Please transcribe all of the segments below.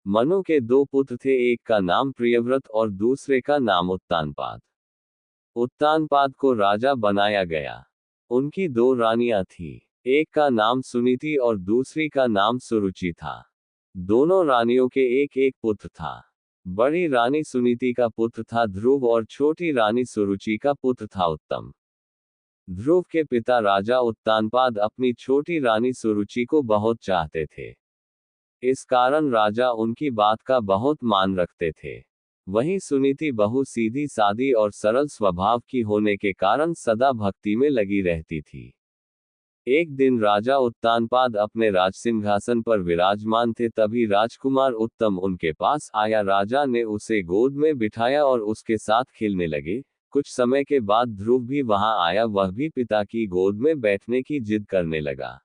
मनु के दो पुत्र थे, एक का नाम प्रियव्रत और दूसरे का नाम उत्तानपाद। उत्तानपाद को राजा बनाया गया। उनकी दो रानियां थीं, एक का नाम सुनीति और दूसरी का नाम सुरुचि था। दोनों रानियों के एक एक पुत्र था। बड़ी रानी सुनीति का पुत्र था ध्रुव और छोटी रानी सुरुचि का पुत्र था उत्तम। ध्रुव के पिता राजा उत्तानपाद अपनी छोटी रानी सुरुचि को बहुत चाहते थे। इस कारण राजा उनकी बात का बहुत मान रखते थे। वहीं सुनीति बहु सीधी सादी और सरल स्वभाव की होने के कारण सदा भक्ति में लगी रहती थी। एक दिन राजा उत्तानपाद अपने राजसिंहासन पर विराजमान थे, तभी राजकुमार उत्तम उनके पास आया। राजा ने उसे गोद में बिठाया और उसके साथ खेलने लगे। कुछ समय के बाद ध्रुव भी वहां आया, वह भी पिता की गोद में बैठने की जिद करने लगा।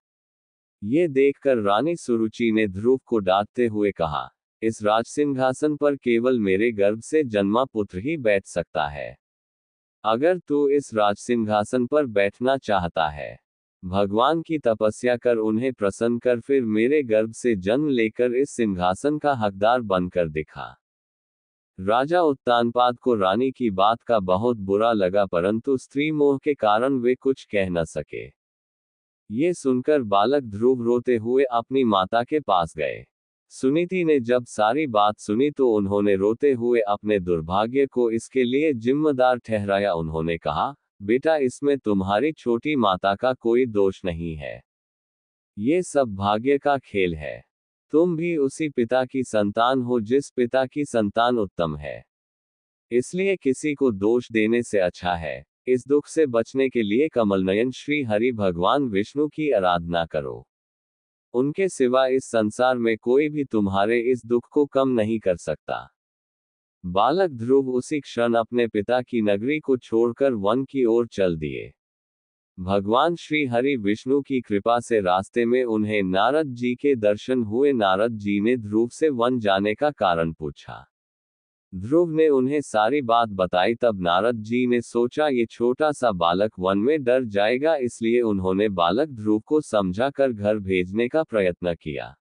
ये देखकर रानी सुरुचि ने ध्रुव को डांटते हुए कहा, इस राजसिंहासन पर केवल मेरे गर्भ से जन्मा पुत्र ही बैठ सकता है। अगर तू इस राजसिंहासन पर बैठना चाहता है, भगवान की तपस्या कर उन्हें प्रसन्न कर, फिर मेरे गर्भ से जन्म लेकर इस सिंहासन का हकदार बनकर दिखा। राजा उत्तानपाद को रानी की बात का बहुत बुरा लगा, परंतु स्त्री मोह के कारण वे कुछ कह न सके। ये सुनकर बालक ध्रुव रोते हुए अपनी माता के पास गए। सुनीति ने जब सारी बात सुनी तो उन्होंने रोते हुए अपने दुर्भाग्य को इसके लिए जिम्मेदार ठहराया। उन्होंने कहा, बेटा, इसमें तुम्हारी छोटी माता का कोई दोष नहीं है। ये सब भाग्य का खेल है। तुम भी उसी पिता की संतान हो जिस पिता की संतान उत्तम है। इसलिए किसी को दोष देने से अच्छा है, इस दुख से बचने के लिए कमलनयन श्री हरि भगवान विष्णु की आराधना करो। उनके सिवा इस संसार में कोई भी तुम्हारे इस दुख को कम नहीं कर सकता। बालक ध्रुव उसी क्षण अपने पिता की नगरी को छोड़कर वन की ओर चल दिए। भगवान श्री हरि विष्णु की कृपा से रास्ते में उन्हें नारद जी के दर्शन हुए। नारद जी ने ध्रुव से वन जाने का कारण पूछा। ध्रुव ने उन्हें सारी बात बताई। तब नारद जी ने सोचा ये छोटा सा बालक वन में डर जाएगा, इसलिए उन्होंने बालक ध्रुव को समझाकर घर भेजने का प्रयत्न किया।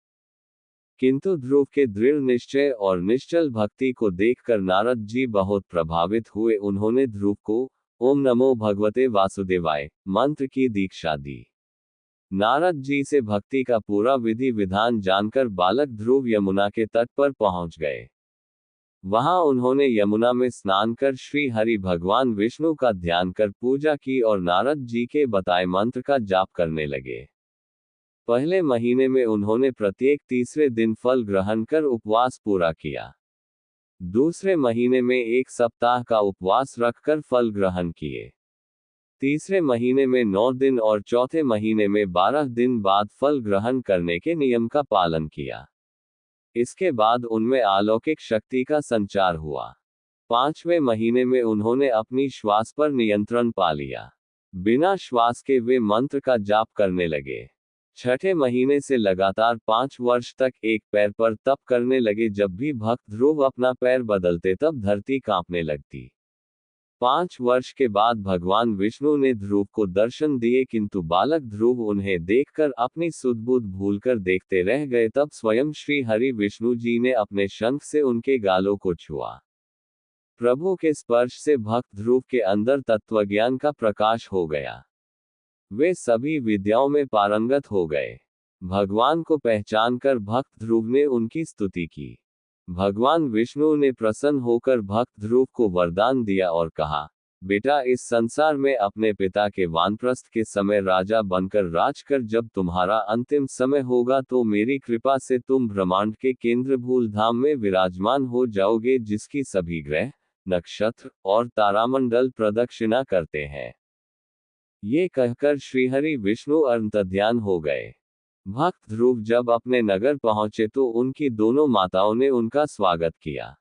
किंतु ध्रुव के दृढ़ निश्चय और निश्चल भक्ति को देखकर नारद जी बहुत प्रभावित हुए। उन्होंने ध्रुव को ओम नमो भगवते वासुदेवाय मंत्र की दीक्षा दी। नारद जी से भक्ति का पूरा विधि विधान जानकर बालक ध्रुव यमुना के तट पर पहुंच गए। वहां उन्होंने यमुना में स्नान कर श्री हरि भगवान विष्णु का ध्यान कर पूजा की और नारद जी के बताए मंत्र का जाप करने लगे। पहले महीने में उन्होंने प्रत्येक तीसरे दिन फल ग्रहण कर उपवास पूरा किया। दूसरे महीने में 1 सप्ताह का उपवास रखकर फल ग्रहण किए। तीसरे महीने में 9 दिन और चौथे महीने में 12 दिन बाद फल ग्रहण करने के नियम का पालन किया। इसके बाद उनमें अलौकिक शक्ति का संचार हुआ। 5वें महीने में उन्होंने अपनी श्वास पर नियंत्रण पा लिया। बिना श्वास के वे मंत्र का जाप करने लगे। 6ठे महीने से लगातार 5 वर्ष तक एक पैर पर तप करने लगे। जब भी भक्त ध्रुव अपना पैर बदलते तब धरती कांपने लगती। 5 वर्ष के बाद भगवान विष्णु ने ध्रुव को दर्शन दिए, किंतु बालक ध्रुव उन्हें देखकर अपनी सुध-बुध भूलकर देखते रह गए। तब स्वयं श्री हरि विष्णु जी ने अपने शंख से उनके गालों को छुआ। प्रभु के स्पर्श से भक्त ध्रुव के अंदर तत्वज्ञान का प्रकाश हो गया। वे सभी विद्याओं में पारंगत हो गए। भगवान को पहचानकर भक्त ध्रुव ने उनकी स्तुति की। भगवान विष्णु ने प्रसन्न होकर भक्त ध्रुव को वरदान दिया और कहा, बेटा, इस संसार में अपने पिता के वानप्रस्थ के समय राजा बनकर राज कर। जब तुम्हारा अंतिम समय होगा तो मेरी कृपा से तुम ब्रह्मांड के केंद्र भूलधाम में विराजमान हो जाओगे, जिसकी सभी ग्रह, नक्षत्र और तारामंडल प्रदक्षिणा करते हैं। ये कहकर श्रीहरि विष्णु अंतर्ध्यान हो गए। भक्त ध्रुव जब अपने नगर पहुंचे तो उनकी दोनों माताओं ने उनका स्वागत किया।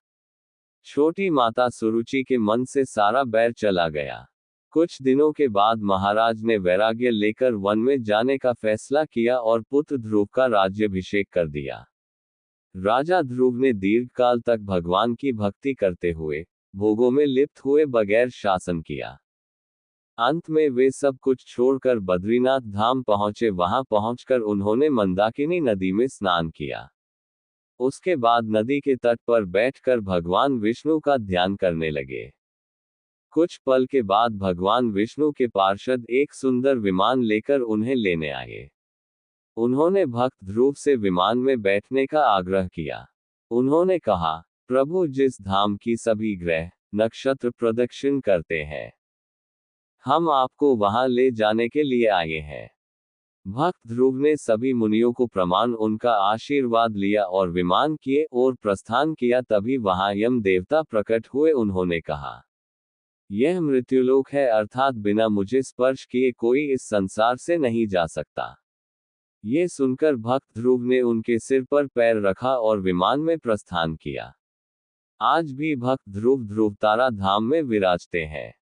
छोटी माता सुरुचि के मन से सारा बैर चला गया। कुछ दिनों के बाद महाराज ने वैराग्य लेकर वन में जाने का फैसला किया और पुत्र ध्रुव का राज्याभिषेक कर दिया। राजा ध्रुव ने दीर्घकाल तक भगवान की भक्ति करते हुए, भोगों में लिप्त हुए बगैर शासन किया। अंत में वे सब कुछ छोड़कर बद्रीनाथ धाम पहुंचे। वहां पहुंचकर उन्होंने मंदाकिनी नदी में स्नान किया। उसके बाद नदी के तट पर बैठकर भगवान विष्णु का ध्यान करने लगे। कुछ पल के बाद भगवान विष्णु के पार्षद एक सुंदर विमान लेकर उन्हें लेने आए। उन्होंने भक्त ध्रुव से विमान में बैठने का आग्रह किया। उन्होंने कहा, प्रभु, जिस धाम की सभी ग्रह नक्षत्र प्रदक्षिण करते हैं, हम आपको वहां ले जाने के लिए आए हैं। भक्त ध्रुव ने सभी मुनियों को प्रमाण उनका आशीर्वाद लिया और विमान किए और प्रस्थान किया। तभी वहां यम देवता प्रकट हुए। उन्होंने कहा, यह मृत्युलोक है, अर्थात बिना मुझे स्पर्श किए कोई इस संसार से नहीं जा सकता। ये सुनकर भक्त ध्रुव ने उनके सिर पर पैर रखा और विमान में प्रस्थान किया। आज भी भक्त ध्रुव ध्रुवतारा धाम में विराजते हैं।